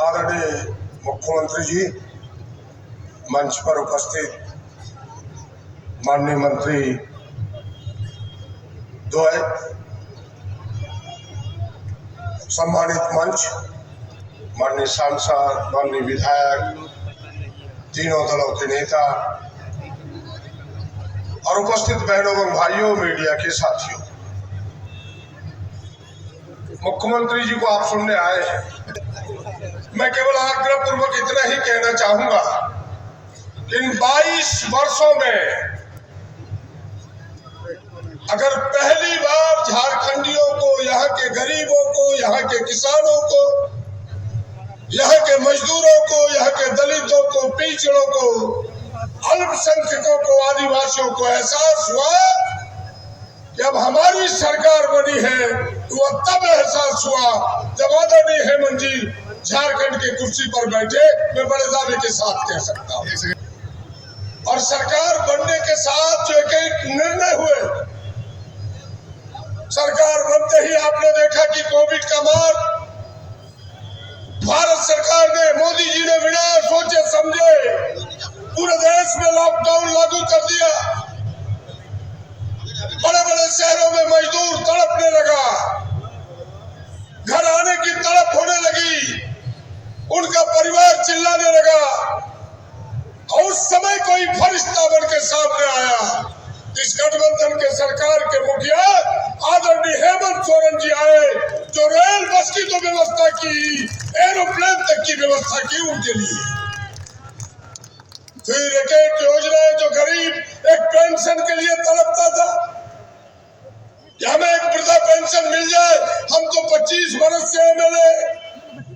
आदरणीय मुख्यमंत्री जी, मंच पर उपस्थित माननीय मंत्री द्वय, सम्मानित मंच, माननीय सांसद, माननीय विधायक, तीनों दलों के नेता और उपस्थित बहनों एवं भाइयों, मीडिया के साथियों, मुख्यमंत्री जी को आप सुनने आए हैं। मैं केवल आग्रह पूर्वक इतना ही कहना चाहूंगा कि इन 22 वर्षों में अगर पहली बार झारखंडियों को, यहाँ के गरीबों को, यहाँ के किसानों को, यहाँ के मजदूरों को, यहाँ के दलितों को, पिछड़ों को, अल्पसंख्यकों को, आदिवासियों को एहसास हुआ कि अब हमारी सरकार बनी है, वो तब एहसास हुआ जब आदरणीय हेमंत जी झारखंड की कुर्सी पर बैठे। मैं बड़े दावे के साथ कह सकता हूँ। और सरकार बनने के साथ जो एक निर्णय हुए, सरकार बनते ही आपने देखा कि कोविड का मार भारत सरकार ने, मोदी जी ने बिना सोचे समझे पूरे देश में लॉकडाउन लागू कर दिया। बड़े बड़े शहरों में मजदूर तड़पने लगा, घर आने की तड़प होने लगी, उनका परिवार चिल्लाने लगा। और उस समय कोई फरिश्ता बन के सामने आया। इस गठबंधन के सरकार के मुखिया आदरणीय हेमंत सोरेन जी आए, जो रेल बस की तो व्यवस्था की, एरोप्लेन तक की व्यवस्था की उनके लिए। फिर एक एक योजना जो गरीब एक पेंशन के लिए तड़पता था कि हमें एक वृद्धा पेंशन मिल जाए, हम तो 25 वर्ष से एमएलए,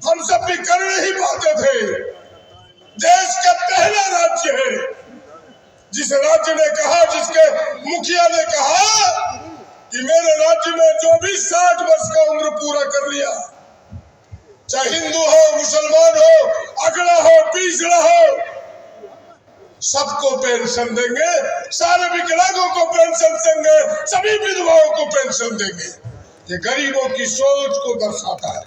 हम सब भी कर नहीं पाते थे। देश का पहला राज्य है जिस राज्य ने कहा, जिसके मुखिया ने कहा कि मेरे राज्य में जो भी 60 वर्ष का उम्र पूरा कर लिया, चाहे हिंदू हो, मुसलमान हो, अगड़ा हो, पिछड़ा हो, सबको पेंशन देंगे, सारे विकलांगों को पेंशन देंगे, सभी विधवाओं को पेंशन देंगे। ये गरीबों की सोच को दर्शाता है।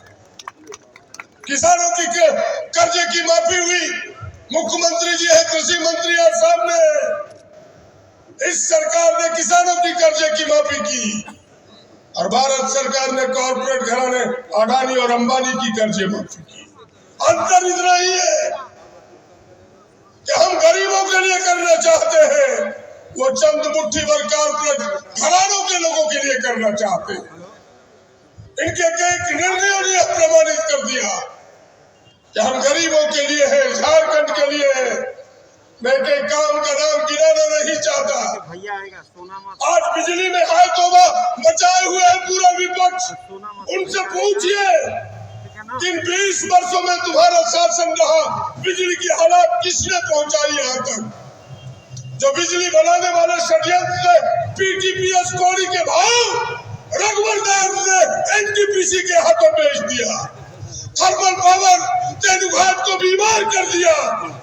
किसानों की कर्जे की माफी हुई, मुख्यमंत्री जी है, कृषि मंत्री है सामने, इस सरकार ने किसानों की कर्जे की माफी की। और भारत सरकार ने कॉर्पोरेट घराने अडानी और अंबानी की कर्जे माफी की। अंतर इतना ही है कि हम गरीबों के लिए करना चाहते हैं, वो चंद मुट्ठी भर कॉर्पोरेट घरानों के लोगों के लिए करना चाहते हैं। इनके कई निर्णयों ने प्रमाणित कर दिया कि हम गरीबों के लिए है, झारखंड के लिए है। मैं के काम का नाम गिराना नहीं चाहता। आज बिजली में हाय तौबा मचाए हुए है पूरा विपक्ष। उनसे पूछिए कि 20 वर्षों में तुम्हारा शासन रहा, बिजली की हालात किसने पहुंचाई यहाँ तक? जो बिजली बनाने वाले षड्यंत्र ने पीटीपीएस कोड़ी के भाव रघुवर ने एनटीपीसी के हाथों बेच दिया, थर्मल पावर तेनुघाट को बीमार कर दिया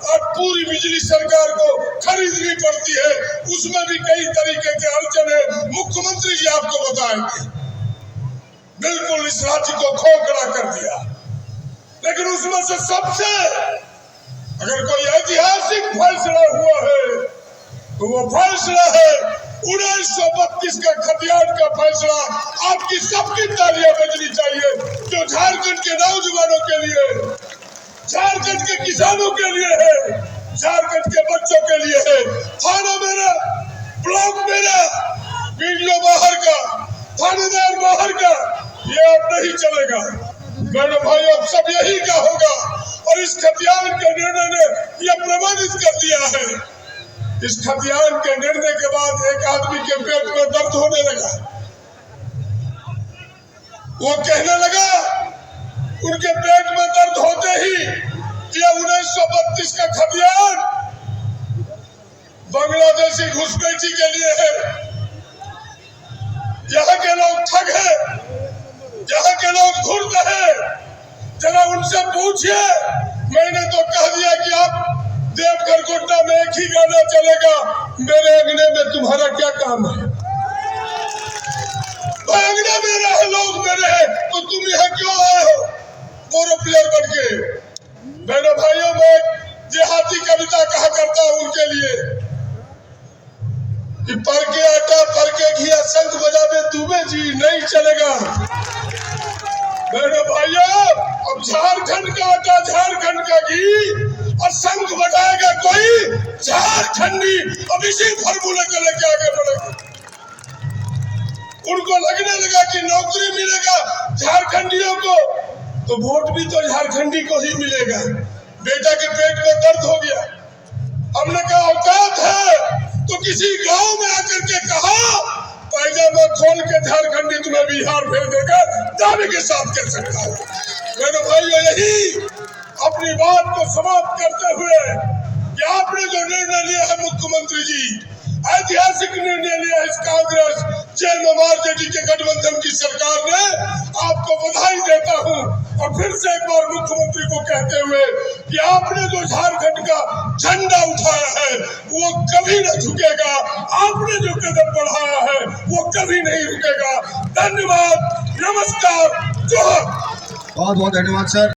और पूरी बिजली सरकार को खरीदनी पड़ती है। उसमें भी कई तरीके के अड़चन है, मुख्यमंत्री जी आपको बताएंगे। बिल्कुल इस राज्य को खोखला कर दिया। लेकिन उसमें से सबसे अगर कोई ऐतिहासिक फैसला हुआ है तो वो फैसला है 1932 का खतियान का फैसला। आपकी सबकी तालियां बजनी चाहिए, जो झारखंड के नौजवानों के लिए, झारखंड के किसानों के लिए है, झारखंड के बच्चों के लिए है। थाना मेरा, ब्लॉक मेरा, वीडियो बाहर का, थानेदार बाहर का, ये अब नहीं चलेगा। बहनों भाई, अब सब यही का होगा। और इस खतियान के निर्णय ने यह प्रमाणित कर दिया है। इस खतियान के निर्णय के बाद एक आदमी के पेट में दर्द होने लगा, वो कहने लगा, उनके पेट में दर्द होते ही यह 1932 का खतियान बांग्लादेशी घुसपैठी के लिए है। यहाँ के लोग ठग है, यहाँ के लोग धूर्त है। जरा उनसे पूछिए। मैंने तो कह दिया कि आप देवघर गोड्डा में एक ही गाना चलेगा, मेरे अंगने में तुम्हारा क्या काम है? अंगना मेरा है, लोग मेरे हैं, तो तुम यहाँ क्यों आए हो बोरो प्लेयर बन के? जी नहीं चलेगा। मेरे भाइयों, अब झारखंड का आटा झारखंड का घी और संघ बढ़ाएगा कोई झारखंडी। अब इसी फॉर्मूले को लेके आगे बढ़ेगा। उनको लगने लगा कि नौकरी मिलेगा झारखंडियों को तो वोट भी तो झारखंडी को ही मिलेगा। बेटा के पेट में दर्द हो गया, हमने कहा औकात है तो किसी गांव में आकर के कहा पैजामा खोल के झारखंडी तुम्हें बिहार भेज देगा, दावे के साथ कह सकता हूँ। मेरे भाइयों, यही अपनी बात को समाप्त करते हुए कि आपने जो निर्णय लिया है मुख्यमंत्री जी, ऐतिहासिक निर्णय लिया इस कांग्रेस जेएमएम-आरजेडी के गठबंधन की सरकार ने, आपको बधाई देता हूं। और फिर से एक बार मुख्यमंत्री को कहते हुए कि आपने जो झारखंड का झंडा उठाया है वो कभी न झुकेगा, आपने जो कदम बढ़ाया है वो कभी नहीं रुकेगा। धन्यवाद, नमस्कार, जोहर। बहुत बहुत धन्यवाद सर।